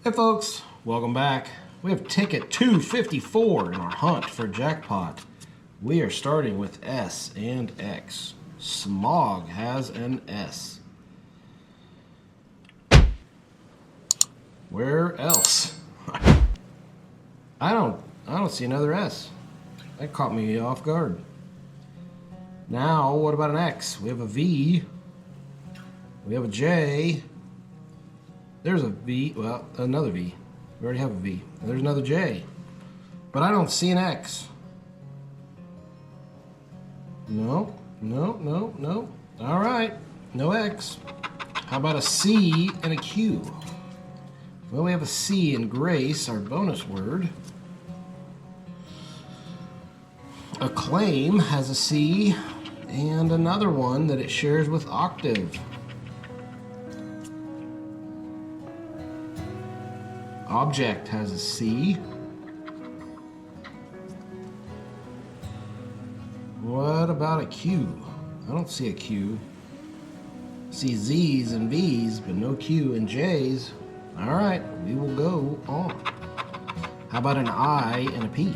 Hey folks, welcome back. We have ticket 254 in our hunt for jackpot. We are starting with S and X. Smog has an S. Where else? I don't see another S. That caught me off guard. Now, what about an X? We have a V. We have a J. There's a V. Well, another V. We already have a V. There's another J. But I don't see an X. No. All right. No X. How about a C and a Q? Well, we have a C in Grace, our bonus word. Acclaim has a C and another one that it shares with Octave. Object has a C. What about a Q? I don't see a Q. I see Z's and V's, but no Q and J's. All right, we will go on. How about an I and a P?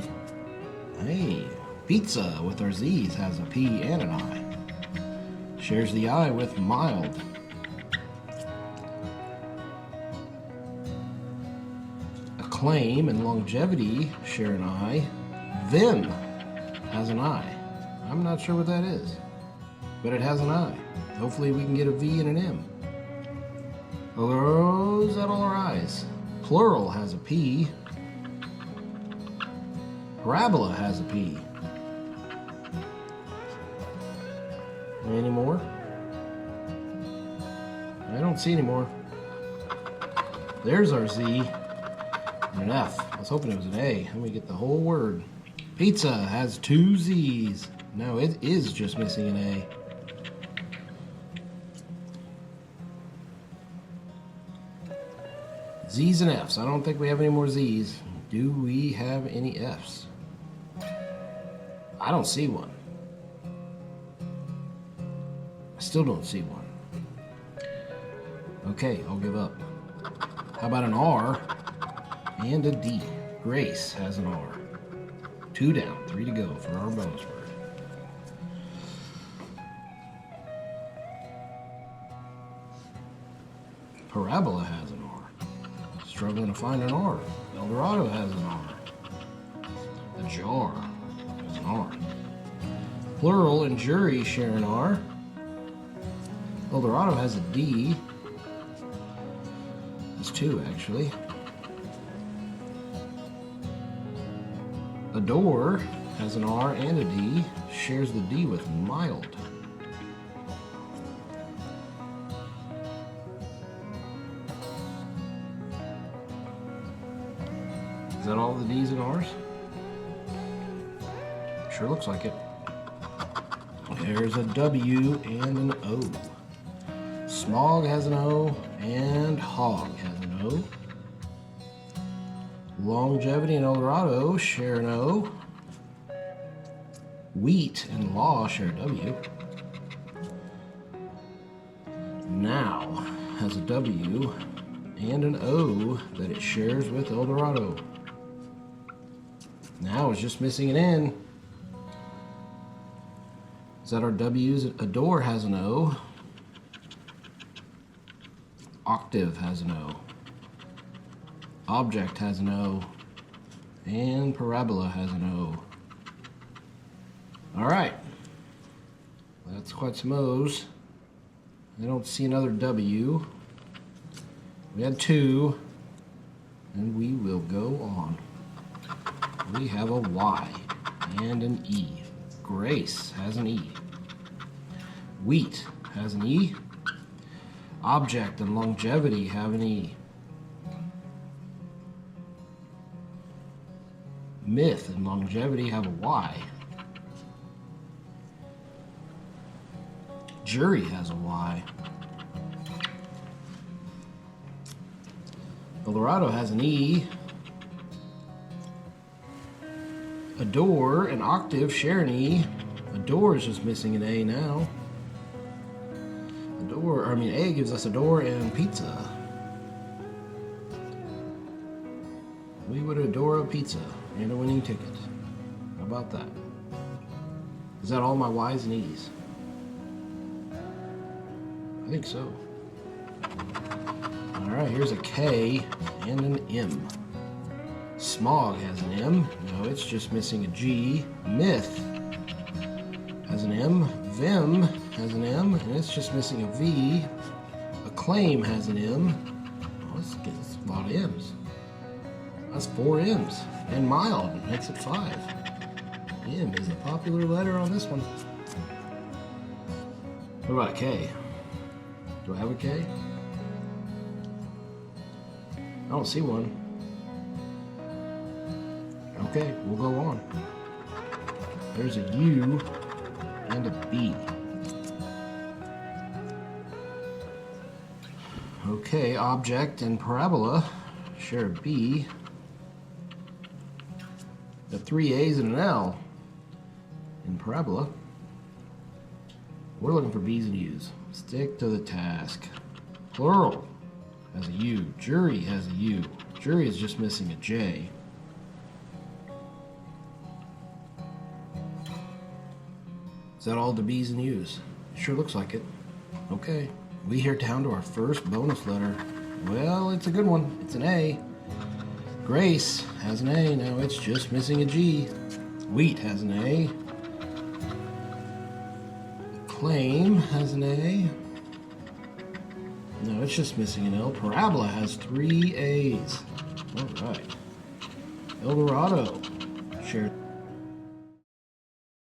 Hey, pizza with our Z's has a P and an I. Shares the I with mild. Acclaim and longevity share an I. Vim has an I. I'm not sure what that is, but it has an I. Hopefully we can get a V and an M. Oh, is that all our I's? Plural has a P. Parabola has a P. Any more? I don't see any more. There's our Z and an F. I was hoping it was an A. Let me get the whole word. Pizza has two Z's. No, it is just missing an A. Z's and F's. I don't think we have any more Z's. Do we have any F's? I don't see one. I still don't see one. Okay, I'll give up. How about an R and a D? Grace has an R. 2 down, 3 to go for our bonus word. Parabola has an R. Struggling to find an R. Eldorado has an R. A jar has an R. Plural and jury share an R. Eldorado has a D. It's 2 actually. Adore has an R and a D. Shares the D with mild. Is that all the D's and R's? Sure looks like it. There's a W and an O. Smog has an O and Hog has an O. Longevity and Eldorado share an O. Wheat and Law share a W. Now has a W and an O that it shares with Eldorado. Now it's just missing an N. Is that our W's? Adore has an O. Octave has an O. Object has an O. And Parabola has an O. All right. That's quite some O's. I don't see another W. We had 2. And we will go on. We have a Y and an E. Grace has an E. Wheat has an E. Object and longevity have an E. Myth and longevity have a Y. Jury has a Y. Eldorado has an E. Adore and Octave share an E. Adore is just missing an A now. A gives us Adore and pizza. We would adore a pizza and a winning ticket. How about that? Is that all my Y's and E's? I think so. Alright, here's a K and an M. Smog has an M. No, it's just missing a G. Myth has an M. Vim has an M, and it's just missing a V. Acclaim has an M. Oh, that's a lot of M's. That's 4 M's. And mild makes it 5. M is a popular letter on this one. What about a K? Do I have a K? I don't see one. Okay, we'll go on. There's a U and a B. Okay, object and parabola share a B. The 3 A's and an L in parabola. We're looking for B's and U's. Stick to the task. Plural has a U. Jury has a U. Jury is just missing a J. Is that all the B's and U's? Sure looks like it. Okay, we hear down to our first bonus letter. Well, it's a good one. It's an A. Grace has an A. Now it's just missing a G. Wheat has an A. Claim has an A. No, it's just missing an L. Parabola has 3 A's. All right. Eldorado shared